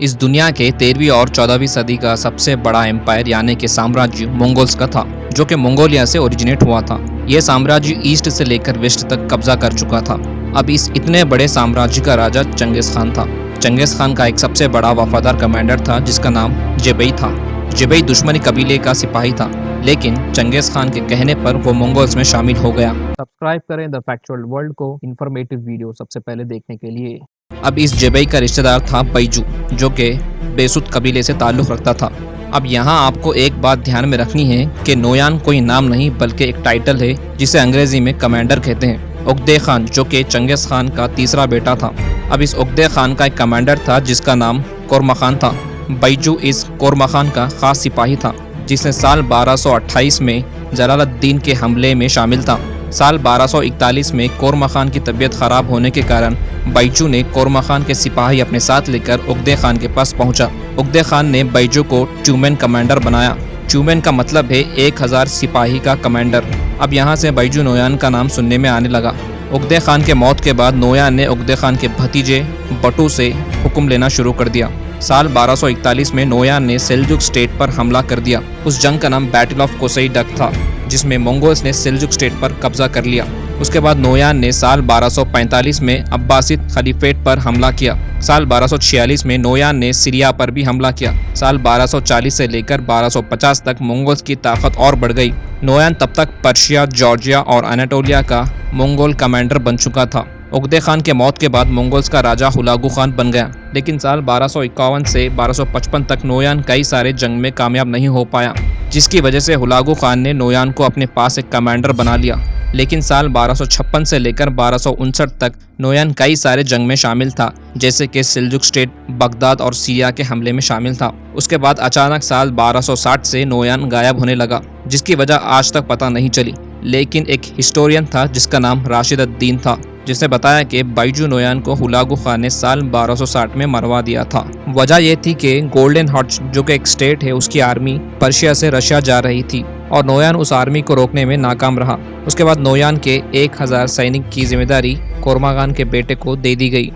इस दुनिया के 13वीं और 14वीं सदी का सबसे बड़ा एम्पायर यानी कि साम्राज्य मंगोल्स का था, जो कि मंगोलिया से ओरिजिनेट हुआ था। यह साम्राज्य ईस्ट से लेकर वेस्ट तक कब्जा कर चुका था। अब इस इतने बड़े साम्राज्य का राजा चंगेज खान था। चंगेज खान का एक सबसे बड़ा वफादार कमांडर था जिसका नाम जेबई था। जेबई दुश्मनी कबीले का सिपाही था, लेकिन चंगेज खान के कहने पर वो मंगोल्स में शामिल हो गया। सब्सक्राइब करें द फैक्चुअल वर्ल्ड को इन्फॉर्मेटिव वीडियो सबसे पहले देखने के लिए। अब इस जेबई का रिश्तेदार था बैजू, जो कि बेसुत कबीले से ताल्लुक़ रखता था। अब यहाँ आपको एक बात ध्यान में रखनी है कि नोयान कोई नाम नहीं बल्कि एक टाइटल है जिसे अंग्रेजी में कमांडर कहते हैं। उकदे खान, जो कि चंगेज खान का तीसरा बेटा था। अब इस उकदे खान का एक कमांडर था जिसका नाम कोरमाखान था। बैजू इस कोरमाखान का खास सिपाही था जिसने साल 1228 में जलालुद्दीन के हमले में शामिल था। साल 1241 में कोरमाखान की तबीयत खराब होने के कारण बैजू ने कोरमाखान के सिपाही अपने साथ लेकर उकदे खान के पास पहुंचा। उकदे खान ने बैजू को ट्यूमेन कमांडर बनाया। ट्यूमेन का मतलब है 1000 सिपाही का कमांडर। अब यहाँ से बैजू नोयान का नाम सुनने में आने लगा। उकदे खान के मौत के बाद नोयान ने उकदे खान के भतीजे बटू से हुक्म लेना शुरू कर दिया। साल 1241 में नोयान ने सेल्जुक स्टेट पर हमला कर दिया। उस जंग का नाम बैटल ऑफ कोसई डक था, जिसमें मंगोल्स ने सेल्जुक स्टेट पर कब्जा कर लिया। उसके बाद नोयान ने साल 1245 में अब्बासिद खलीफेट पर हमला किया। साल 1246 में नोयान ने सीरिया पर भी हमला किया। साल 1240 से लेकर 1250 तक मंगोल्स की ताकत और बढ़ गई। नोयान तब तक पर्शिया, जॉर्जिया और अनाटोलिया का मंगोल कमांडर बन चुका था। उकदे खान के मौत के बाद मंगोल्स का राजा हुलागु खान बन गया, लेकिन साल 1251 से 1255 तक नोयान कई सारे जंग में कामयाब नहीं हो पाया, जिसकी वजह से हुलागु खान ने नोयान को अपने पास एक कमांडर बना लिया। लेकिन साल 1256 से लेकर 1259 तक नोयान कई सारे जंग में शामिल था, जैसे कि सेल्जुक स्टेट, बगदाद और सीरिया के हमले में शामिल था। उसके बाद अचानक साल 1260 से नोयान गायब होने लगा, जिसकी वजह आज तक पता नहीं चली। लेकिन एक हिस्टोरियन था जिसका नाम राशिद अद-दीन था, जिसने बताया कि बैजू नोयान को हुलागु खान ने साल 1260 में मरवा दिया था। वजह यह थी कि गोल्डन हॉर्स, जो कि एक स्टेट है, उसकी आर्मी पर्शिया से रशिया जा रही थी और नोयान उस आर्मी को रोकने में नाकाम रहा। उसके बाद नोयान के 1000 सैनिक की जिम्मेदारी कोरमाखान के बेटे को दे दी गई।